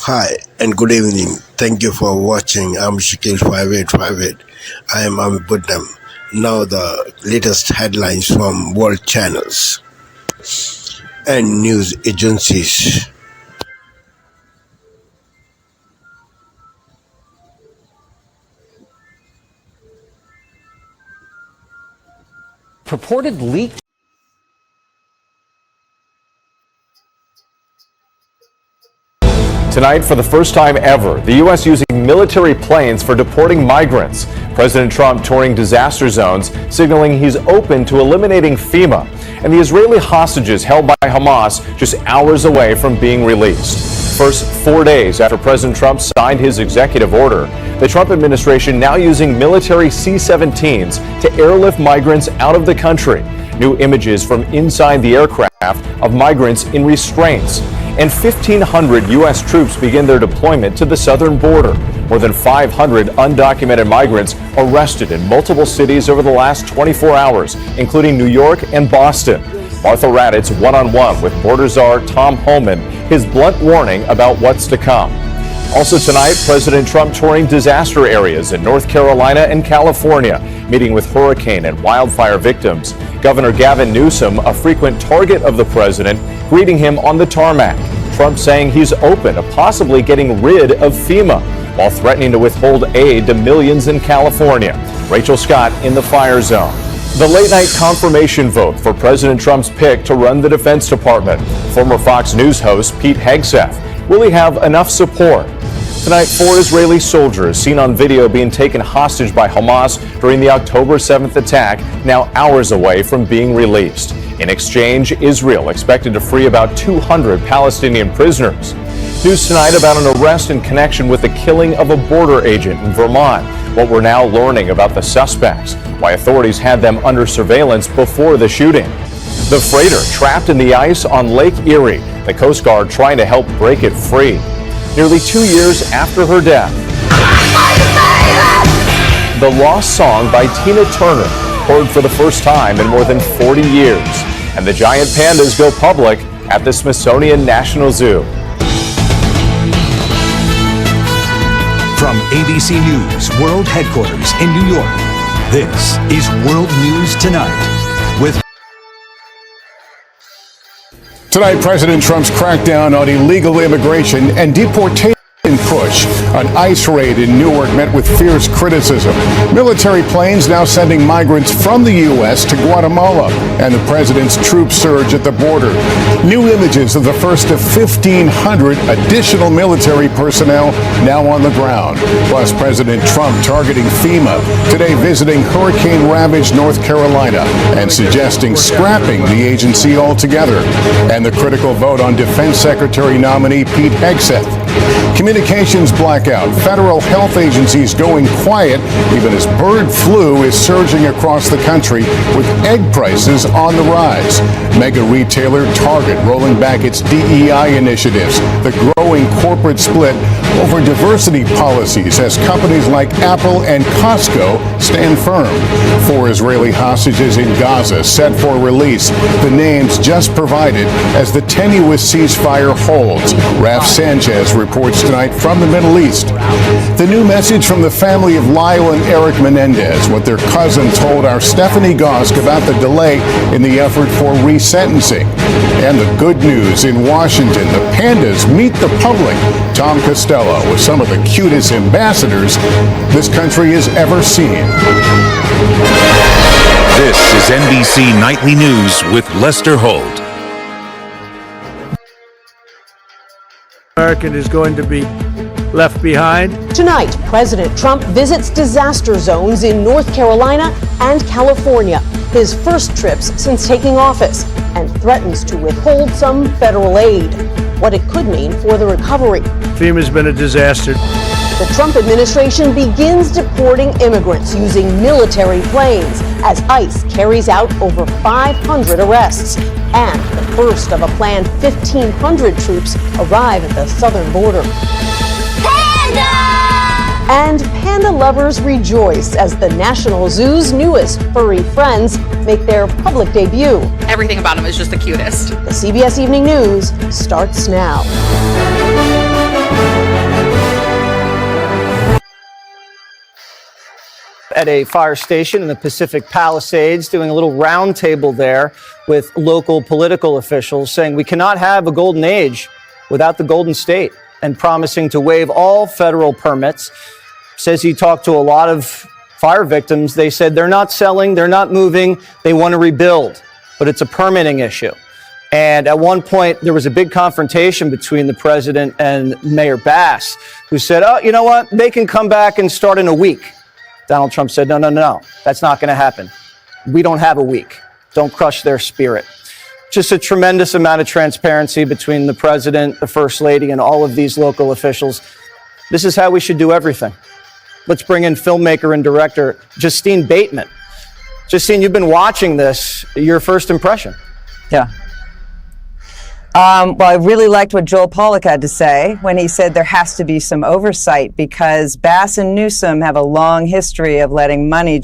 Hi and good evening. Thank you for watching. I'm Shakil 5858. I am Buddham. Now the latest headlines from world channels and news agencies. Purported leak. Tonight, for the first time ever, the U.S. using military planes for deporting migrants. President Trump touring disaster zones, signaling he's open to eliminating FEMA. And the Israeli hostages held by Hamas just hours away from being released. First 4 days after President Trump signed his executive order, the Trump administration now using military C-17s to airlift migrants out of the country. New images from inside the aircraft of migrants in restraints. And 1,500 U.S. troops begin their deployment to the southern border. More than 500 undocumented migrants arrested in multiple cities over the last 24 hours, including New York and Boston. Martha Raddatz one-on-one with border czar Tom Homan, his blunt warning about what's to come. Also tonight, President Trump touring disaster areas in North Carolina and California, meeting with hurricane and wildfire victims. Governor Gavin Newsom, a frequent target of the president, greeting him on the tarmac. Trump saying he's open to possibly getting rid of FEMA, while threatening to withhold aid to millions in California. Rachel Scott in the fire zone. The late-night confirmation vote for President Trump's pick to run the Defense Department. Former Fox News host Pete Hegseth. Will he have enough support? Tonight, 4 Israeli soldiers seen on video being taken hostage by Hamas during the October 7th attack, now hours away from being released. In exchange, Israel expected to free about 200 Palestinian prisoners. News tonight about an arrest in connection with the killing of a border agent in Vermont. What we're now learning about the suspects, why authorities had them under surveillance before the shooting. The freighter trapped in the ice on Lake Erie, the Coast Guard trying to help break it free. Nearly 2 years after her death. The Lost Song by Tina Turner, heard for the first time in more than 40 years. And the giant pandas go public at the Smithsonian National Zoo. From ABC News World Headquarters in New York, this is World News Tonight with Tonight, President Trump's crackdown on illegal immigration and deportation push. An ICE raid in Newark met with fierce criticism. Military planes now sending migrants from the U.S. to Guatemala, and the president's troop surge at the border. New images of the first of 1,500 additional military personnel now on the ground. Plus, President Trump targeting FEMA, today visiting hurricane-ravaged North Carolina and suggesting scrapping the agency altogether. And the critical vote on Defense Secretary nominee Pete Hegseth. Communications blackout, federal health agencies going quiet, even as bird flu is surging across the country with egg prices on the rise. Mega retailer Target rolling back its DEI initiatives, the growing corporate split over diversity policies as companies like Apple and Costco stand firm. 4 Israeli hostages in Gaza set for release, the names just provided as the tenuous ceasefire holds. Raf Sanchez reports tonight from the Middle East. The new message from the family of Lyle and Eric Menendez, what their cousin told our Stephanie Gosk about the delay in the effort for resentencing. And the good news in Washington, the pandas meet the public. Tom Costello with some of the cutest ambassadors this country has ever seen. This is NBC Nightly News with Lester Holt. American is going to be left behind. Tonight, President Trump visits disaster zones in North Carolina and California, his first trips since taking office, and threatens to withhold some federal aid. What it could mean for the recovery. FEMA's been a disaster. The Trump administration begins deporting immigrants using military planes as ICE carries out over 500 arrests. And the first of a planned 1,500 troops arrive at the southern border. Panda! And panda lovers rejoice as the National Zoo's newest furry friends make their public debut. Everything about him is just the cutest. The CBS Evening News starts now. at a fire station in the Pacific Palisades, doing a little roundtable there with local political officials, saying we cannot have a golden age without the Golden State, and promising to waive all federal permits. Says he talked to a lot of fire victims. They said they're not selling, they're not moving, they want to rebuild, but it's a permitting issue. And at one point, there was a big confrontation between the president and Mayor Bass, who said, oh, you know what? They can come back and start in a week. Donald Trump said, no, that's not going to happen. We don't have a week. Don't crush their spirit. Just a tremendous amount of transparency between the president, the first lady, and all of these local officials. This is how we should do everything. Let's bring in filmmaker and director Justine Bateman. Justine, you've been watching this. Your first impression? Yeah. Well, I really liked what Joel Pollak had to say when he said there has to be some oversight, because Bass and Newsom have a long history of letting money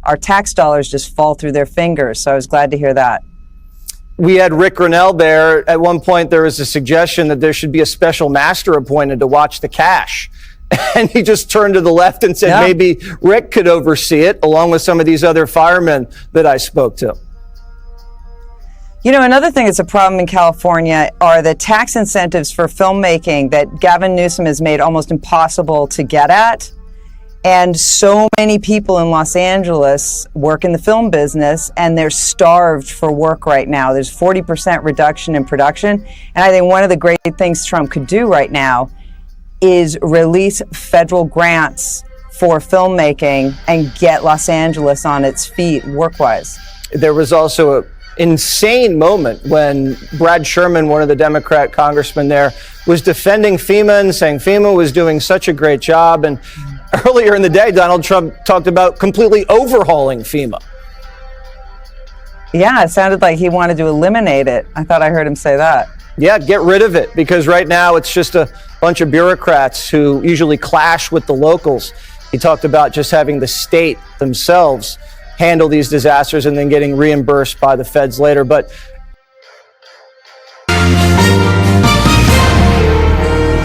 our tax dollars just fall through their fingers. So I was glad to hear that. We had Rick Grinnell there. At one point, there was a suggestion that there should be a special master appointed to watch the cash. And he just turned to the left and said maybe Rick could oversee it, along with some of these other firemen that I spoke to. You know, another thing that's a problem in California are the tax incentives for filmmaking that Gavin Newsom has made almost impossible to get at. And so many people in Los Angeles work in the film business, and they're starved for work right now. There's 40% reduction in production. And I think one of the great things Trump could do right now is release federal grants for filmmaking and get Los Angeles on its feet work-wise. There was also an insane moment when Brad Sherman, one of the Democrat congressmen there, was defending FEMA and saying FEMA was doing such a great job. And earlier in the day, Donald Trump talked about completely overhauling FEMA. Yeah, it sounded like he wanted to eliminate it. I thought I heard him say that. Yeah, get rid of it, because right now it's just a bunch of bureaucrats who usually clash with the locals. He talked about just having the state themselves handle these disasters and then getting reimbursed by the feds later. But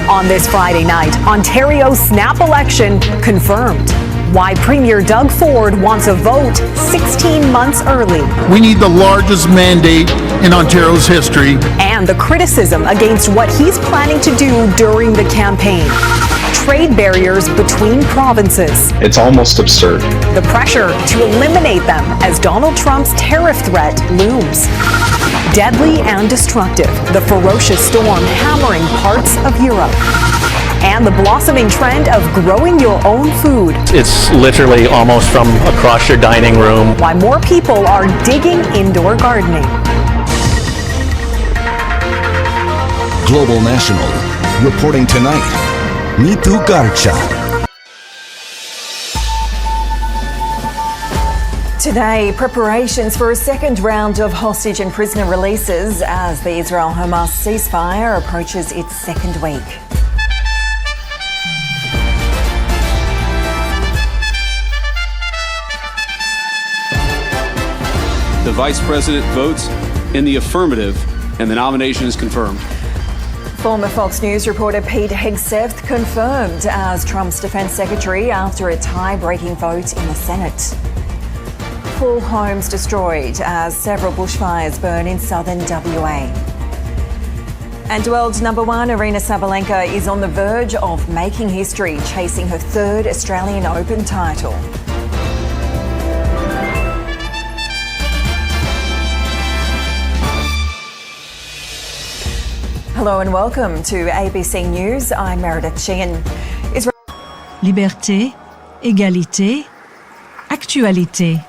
on this Friday night, Ontario's snap election confirmed. Why Premier Doug Ford wants a vote 16 months early. We need the largest mandate in Ontario's history. And the criticism against what he's planning to do during the campaign. Trade barriers between provinces. It's almost absurd. The pressure to eliminate them as Donald Trump's tariff threat looms. Deadly and destructive, the ferocious storm hammering parts of Europe. And the blossoming trend of growing your own food. It's literally almost from across your dining room. Why more people are digging indoor gardening. Global National, reporting tonight, Nitu Garcha. Today, preparations for a second round of hostage and prisoner releases as the Israel-Hamas ceasefire approaches its second week. The Vice President votes in the affirmative, and the nomination is confirmed. Former Fox News reporter Pete Hegseth confirmed as Trump's defense secretary after a tie-breaking vote in the Senate. Full homes destroyed as several bushfires burn in southern WA. And world number one, Aryna Sabalenka, is on the verge of making history, chasing her third Australian Open title. Hello and welcome to ABC News. I'm Meredith Sheehan. Liberté, égalité, actualité.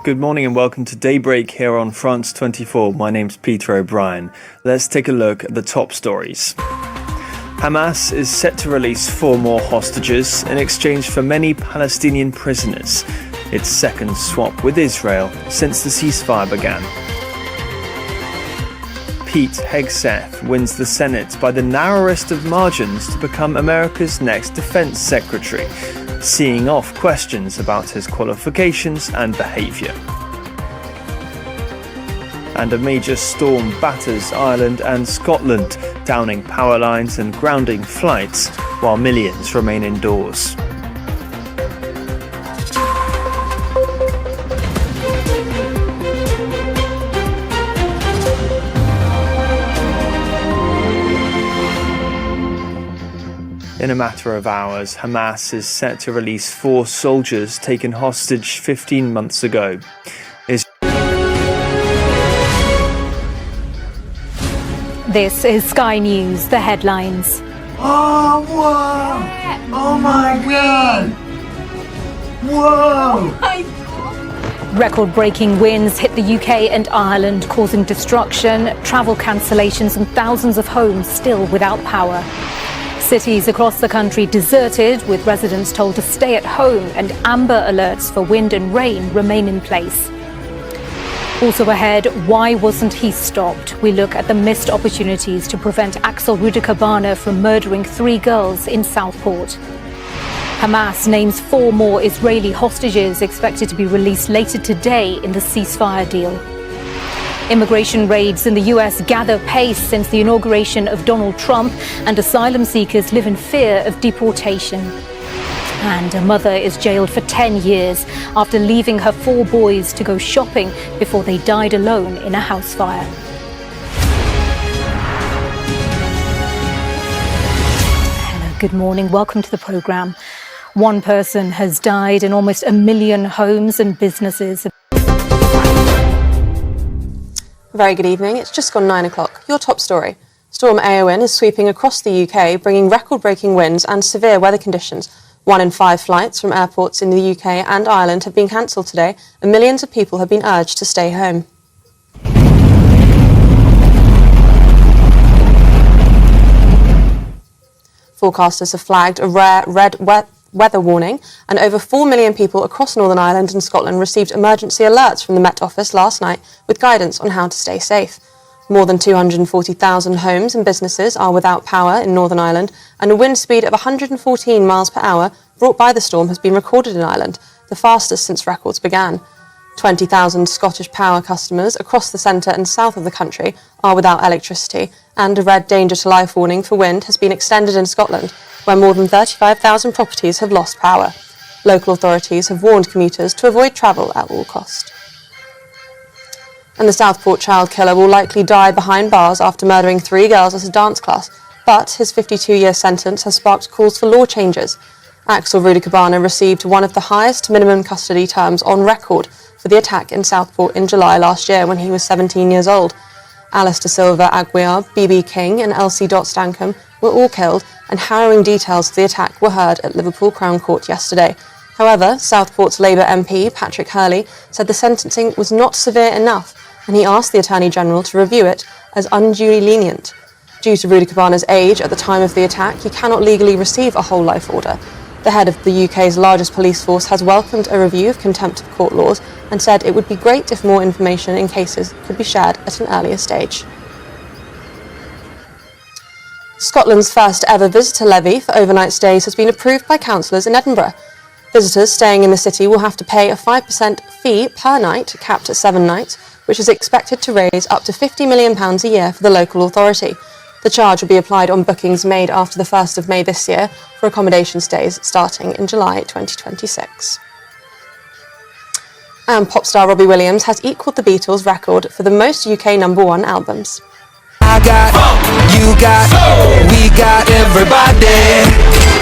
Good morning and welcome to Daybreak here on France 24. My name's Peter O'Brien. Let's take a look at the top stories. Hamas is set to release 4 more hostages in exchange for many Palestinian prisoners. Its second swap with Israel since the ceasefire began. Pete Hegseth wins the Senate by the narrowest of margins to become America's next defense secretary, seeing off questions about his qualifications and behaviour. And a major storm batters Ireland and Scotland, downing power lines and grounding flights. while millions remain indoors. In a matter of hours, Hamas is set to release 4 soldiers taken hostage 15 months ago. This is Sky News, the headlines. Oh, whoa! Oh my God! Whoa! Record-breaking winds hit the UK and Ireland, causing destruction, travel cancellations and thousands of homes still without power. Cities across the country deserted, with residents told to stay at home, and amber alerts for wind and rain remain in place. Also ahead, why wasn't he stopped? We look at the missed opportunities to prevent Axel Rudikabana from murdering 3 girls in Southport. Hamas names 4 more Israeli hostages expected to be released later today in the ceasefire deal. Immigration raids in the US gather pace since the inauguration of Donald Trump, and asylum seekers live in fear of deportation. And a mother is jailed for 10 years after leaving her 4 boys to go shopping before they died alone in a house fire. Hello, good morning. Welcome to the programme. 1 person has died and almost 1 million homes and businesses have... Very good evening. It's just gone 9 o'clock. Your top story. Storm Eowyn is sweeping across the UK, bringing record-breaking winds and severe weather conditions. 1 in 5 flights from airports in the UK and Ireland have been cancelled today, and millions of people have been urged to stay home. Forecasters have flagged a rare red weather warning, and over 4 million people across Northern Ireland and Scotland received emergency alerts from the Met Office last night with guidance on how to stay safe. More than 240,000 homes and businesses are without power in Northern Ireland, and a wind speed of 114 miles per hour brought by the storm has been recorded in Ireland, the fastest since records began. 20,000 Scottish Power customers across the centre and south of the country are without electricity, and a red danger to life warning for wind has been extended in Scotland, where more than 35,000 properties have lost power. Local authorities have warned commuters to avoid travel at all cost. And the Southport child killer will likely die behind bars after murdering 3 girls at a dance class, but his 52-year sentence has sparked calls for law changes. Axel Rudikabana received one of the highest minimum custody terms on record for the attack in Southport in July last year when he was 17 years old. Alice da Silva Aguiar, BB King and Elsie Stankham were all killed, and harrowing details of the attack were heard at Liverpool Crown Court yesterday. However, Southport's Labour MP, Patrick Hurley, said the sentencing was not severe enough, and he asked the Attorney-General to review it as unduly lenient. Due to Rudikabana's age at the time of the attack, he cannot legally receive a whole life order. The head of the UK's largest police force has welcomed a review of contempt of court laws and said it would be great if more information in cases could be shared at an earlier stage. Scotland's first ever visitor levy for overnight stays has been approved by councillors in Edinburgh. Visitors staying in the city will have to pay a 5% fee per night, capped at 7 nights, which is expected to raise up to £50 million a year for the local authority. The charge will be applied on bookings made after the 1st of May this year for accommodation stays starting in July 2026. And pop star Robbie Williams has equalled the Beatles' record for the most UK #1 albums. I got, you got, we got everybody.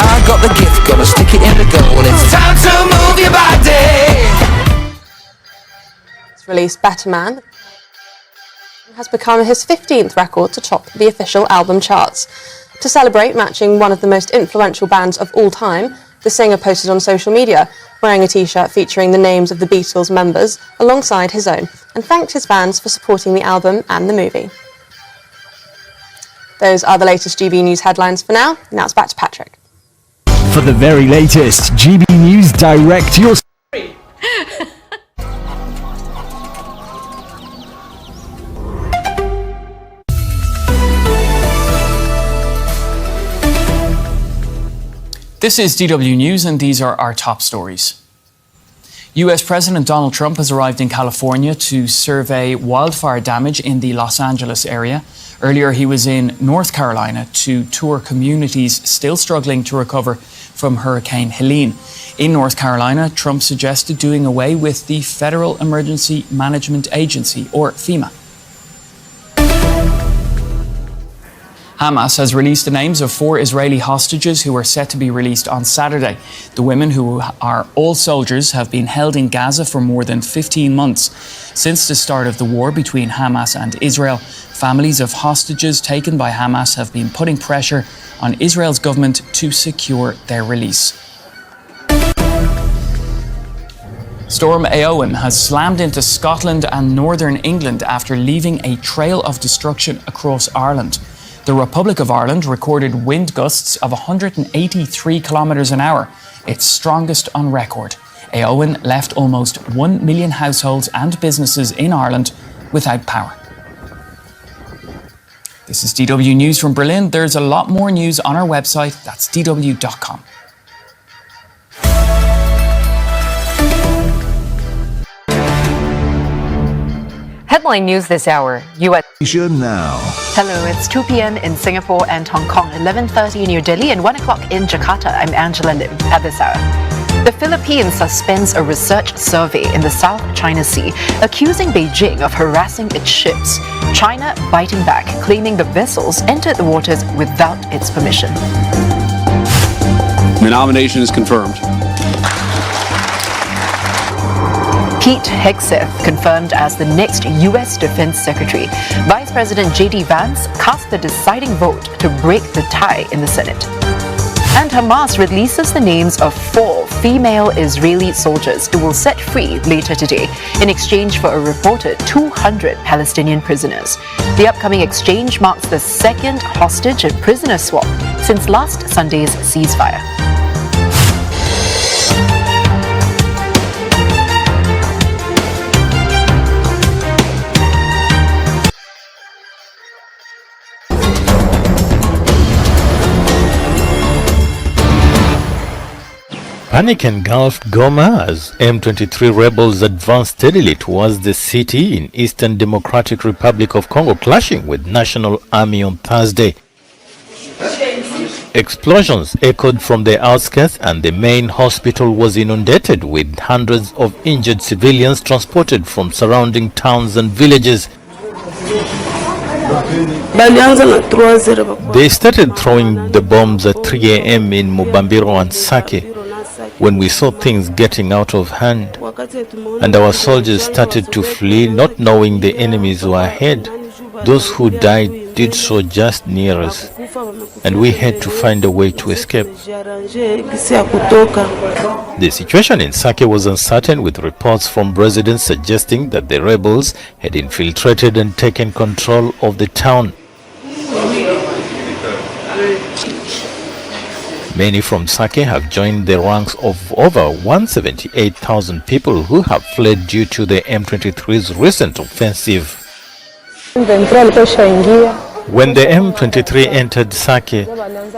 I got the gift, gonna stick it in the goal. It's time to move your body. It's released Better Man has become his 15th record to top the official album charts. To celebrate matching one of the most influential bands of all time, the singer posted on social media, wearing a t-shirt featuring the names of the Beatles members alongside his own, and thanked his fans for supporting the album and the movie. Those are the latest GB News headlines for now. Now it's back to Patrick. For the very latest GB News, direct your... This is DW News, and these are our top stories. U.S. President Donald Trump has arrived in California to survey wildfire damage in the Los Angeles area. Earlier, he was in North Carolina to tour communities still struggling to recover from Hurricane Helene. In North Carolina, Trump suggested doing away with the Federal Emergency Management Agency, or FEMA. Hamas has released the names of 4 Israeli hostages who are set to be released on Saturday. The women, who are all soldiers, have been held in Gaza for more than 15 months. Since the start of the war between Hamas and Israel, families of hostages taken by Hamas have been putting pressure on Israel's government to secure their release. Storm Éowyn has slammed into Scotland and northern England after leaving a trail of destruction across Ireland. The Republic of Ireland recorded wind gusts of 183 kilometres an hour, its strongest on record. Éowyn left almost 1 million households and businesses in Ireland without power. This is DW News from Berlin. There's a lot more news on our website. That's dw.com. Headline news this hour. U.S. Now. Hello, it's 2 p.m. in Singapore and Hong Kong, 11:30 in New Delhi, and 1 o'clock in Jakarta. I'm Angela Lim. At this hour, the Philippines suspends a research survey in the South China Sea, accusing Beijing of harassing its ships. China biting back, claiming the vessels entered the waters without its permission. The nomination is confirmed. Pete Hegseth confirmed as the next U.S. Defense Secretary. Vice President J.D. Vance cast the deciding vote to break the tie in the Senate. And Hamas releases the names of 4 female Israeli soldiers who will set free later today in exchange for a reported 200 Palestinian prisoners. The upcoming exchange marks the second hostage and prisoner swap since last Sunday's ceasefire. Panic engulfed Goma as M23 rebels advanced steadily towards the city in Eastern Democratic Republic of Congo, clashing with National Army on Thursday. Explosions echoed from the outskirts and the main hospital was inundated with hundreds of injured civilians transported from surrounding towns and villages. They started throwing the bombs at 3 a.m. in Mubambiro and Sake, when we saw things getting out of hand, and our soldiers started to flee, not knowing the enemies were ahead. Those who died did so just near us, and we had to find a way to escape. The situation in Sake was uncertain, with reports from residents suggesting that the rebels had infiltrated and taken control of the town. Many from Sake have joined the ranks of over 178,000 people who have fled due to the M23's recent offensive. When the M23 entered Sake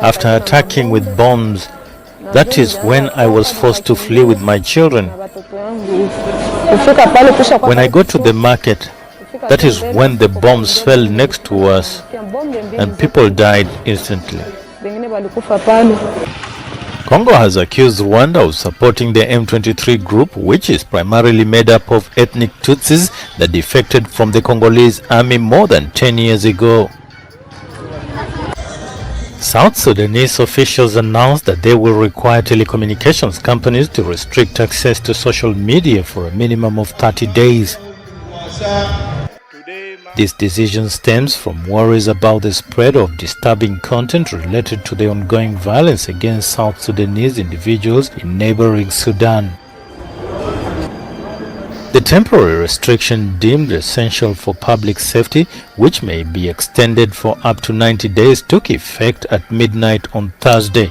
after attacking with bombs, that is when I was forced to flee with my children. When I got to the market, that is when the bombs fell next to us and people died instantly. Congo has accused Rwanda of supporting the M23 group, which is primarily made up of ethnic Tutsis that defected from the Congolese army more than 10 years ago. South Sudanese officials announced that they will require telecommunications companies to restrict access to social media for a minimum of 30 days. This decision stems from worries about the spread of disturbing content related to the ongoing violence against South Sudanese individuals in neighboring Sudan. The temporary restriction, deemed essential for public safety, which may be extended for up to 90 days, took effect at midnight on Thursday.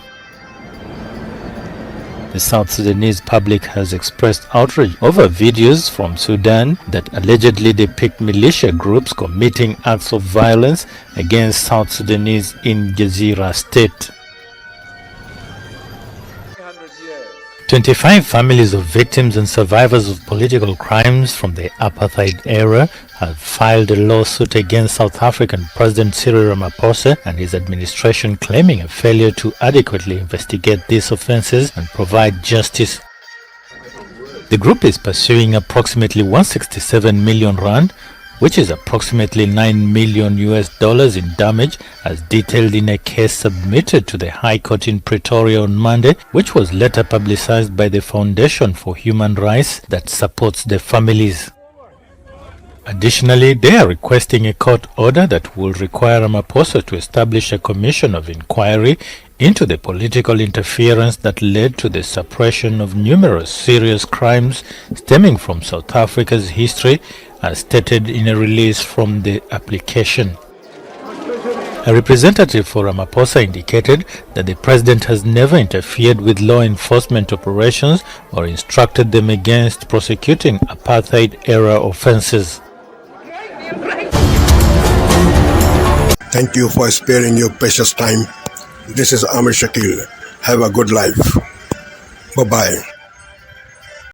The South Sudanese public has expressed outrage over videos from Sudan that allegedly depict militia groups committing acts of violence against South Sudanese in Jazeera state. 25 families of victims and survivors of political crimes from the apartheid era have filed a lawsuit against South African President Cyril Ramaphosa and his administration, claiming a failure to adequately investigate these offenses and provide justice. The group is pursuing approximately 167 million rand, which is approximately $9 million in damage, as detailed in a case submitted to the High Court in Pretoria on Monday, which was later publicized by the Foundation for Human Rights that supports the families. Additionally, they are requesting a court order that will require Ramaphosa to establish a commission of inquiry into the political interference that led to the suppression of numerous serious crimes stemming from South Africa's history, as stated in a release from the application. A representative for Ramaphosa indicated that the president has never interfered with law enforcement operations or instructed them against prosecuting apartheid-era offenses. Thank you for sparing your precious time. This is Amir Shakil. Have a good life. Bye-bye.